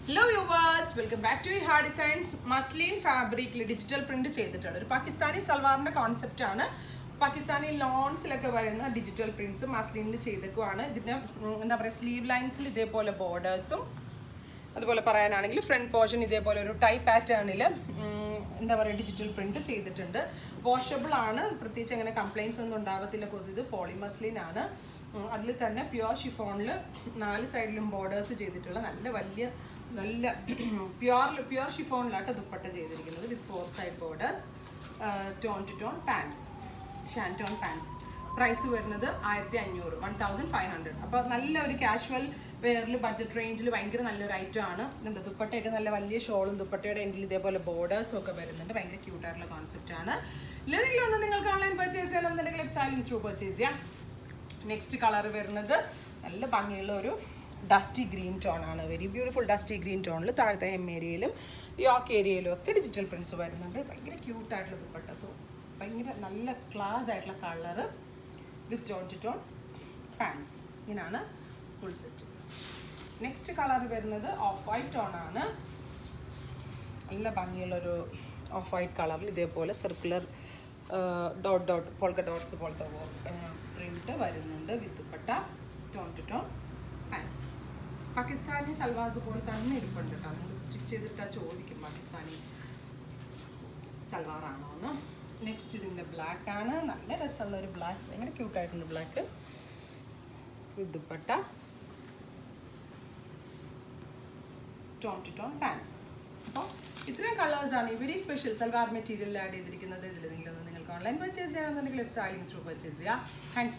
Hello viewers, welcome back to Hard Designs. Muslin fabric digital print ചെയ്തിട്ടുണ്ട്. ഒരു Pakistani സൽവാറിന്റെ concept ആണ്. പാകിസ്ഥാനി ലോൺസിലൊക്കെ വരുന്ന ഡിജിറ്റൽ പ്രിന്റ്സ് മസ്ലിനിൽ ചെയ്തേക്കുവാണ്. ഇതിന്റെ എന്താ പറയുക സ്ലീവ് ലൈൻസിൽ ഇതേപോലെ ബോർഡേഴ്സും അതുപോലെ പറയാനാണെങ്കിൽ ഫ്രണ്ട് പോർഷൻ ഇതേപോലെ ഒരു ടൈ പാറ്റേണിൽ എന്താ പറയുക ഡിജിറ്റൽ പ്രിന്റ് ചെയ്തിട്ടുണ്ട്. വാഷബിൾ ആണ്, പ്രത്യേകിച്ച് അങ്ങനെ കംപ്ലൈൻസ് ഒന്നും ഉണ്ടാവത്തില്ല. കോഴ്സ് ഇത് പോളിമസ്ലിൻ ആണ്. അതിൽ തന്നെ പ്യുവർ ഷിഫോണിൽ 4 സൈഡിലും ബോർഡേഴ്സ് ചെയ്തിട്ടുള്ള നല്ല പ്യുവർ ഷിഫോണിലായിട്ട് ദുപ്പട്ട ചെയ്തിരിക്കുന്നത് with 4 side borders, tone to tone pants, shantoon pants. Price വരുന്നത് 1500, 1500. അപ്പോൾ നല്ല ഒരു കാഷ്വൽ വെയറിൽ ബഡ്ജറ്റ് റേഞ്ചിൽ ഭയങ്കര നല്ലൊരു ഐറ്റം ആണ്. ഇതുണ്ട് ദുപ്പട്ടയൊക്കെ നല്ല വലിയ ഷോളും ദുപ്പട്ടയുടെ എൻഡിൽ ഇതേപോലെ ബോർഡേഴ്സും ഒക്കെ വരുന്നുണ്ട്. ഭയങ്കര ക്യൂട്ടായിട്ടുള്ള കോൺസെപ്റ്റ് ആണ്. ഇല്ലെങ്കിൽ ഒന്ന് നിങ്ങൾക്ക് ഓൺലൈൻ പർച്ചേസ് ചെയ്യണമെന്നുണ്ടെങ്കിൽ വെബ്സൈറ്റിൽ ത്രൂ പർച്ചേസ് ചെയ്യാം. നെക്സ്റ്റ് കളർ വരുന്നത് നല്ല ഭംഗിയുള്ള ഒരു ഡസ്റ്റി ഗ്രീൻ ടോൺ ആണ്. വെരി ബ്യൂട്ടിഫുൾ ഡസ്റ്റി ഗ്രീൻ ടോണിൽ താഴത്തെ ഹെം ഏരിയയിലും യോക്ക് ഏരിയയിലും ഒക്കെ ഡിജിറ്റൽ പ്രിന്റ്സ് വരുന്നുണ്ട്. ഭയങ്കര ക്യൂട്ടായിട്ടുള്ള ദുപ്പട്ട. സോ ഭയങ്കര നല്ല ക്ലാസ് ആയിട്ടുള്ള colour with tone to tone pants. ഇങ്ങനെയാണ് ഫുൾ സെറ്റ്. നെക്സ്റ്റ് കളർ വരുന്നത് ഓഫ് വൈറ്റ് ടോൺ ആണ്. നല്ല ഭംഗിയുള്ളൊരു ഓഫ് വൈറ്റ് കളറിൽ ഇതേപോലെ സർക്കുലർ ഡോട്ട് പോൾക്ക ഡോട്ട്സ് പോലത്തെ പ്രിന്റ് വരുന്നുണ്ട് with dupatta, tone to tone pants. Pakistani salwars പോലെ തന്നെ ഇരിപ്പുണ്ട് കേട്ടോ. നിങ്ങൾ സ്റ്റിച്ച് ചെയ്തിട്ടാൽ ചോദിക്കും പാകിസ്ഥാനി സൽവാറാണോ എന്ന്. നെക്സ്റ്റ് ഇതിൻ്റെ ബ്ലാക്ക് ആണ്. നല്ല രസമുള്ള ഒരു ബ്ലാക്ക്, ഭയങ്കര ക്യൂട്ടായിട്ടുണ്ട് black with dupatta, tone to tone pants. അപ്പോൾ ഇത്രയും കളേഴ്സാണ് വെരി സ്പെഷ്യൽ സൽവാർ മെറ്റീരിയലിൽ ആഡ് ചെയ്തിരിക്കുന്നത്. ഇതിൽ നിങ്ങൾക്ക് ഓൺലൈൻ പർച്ചേസ് ചെയ്യണമെന്നുണ്ടെങ്കിൽ വെബ്സൈറ്റിൽ ത്രൂ പർച്ചേസ് ചെയ്യാം. Thank you.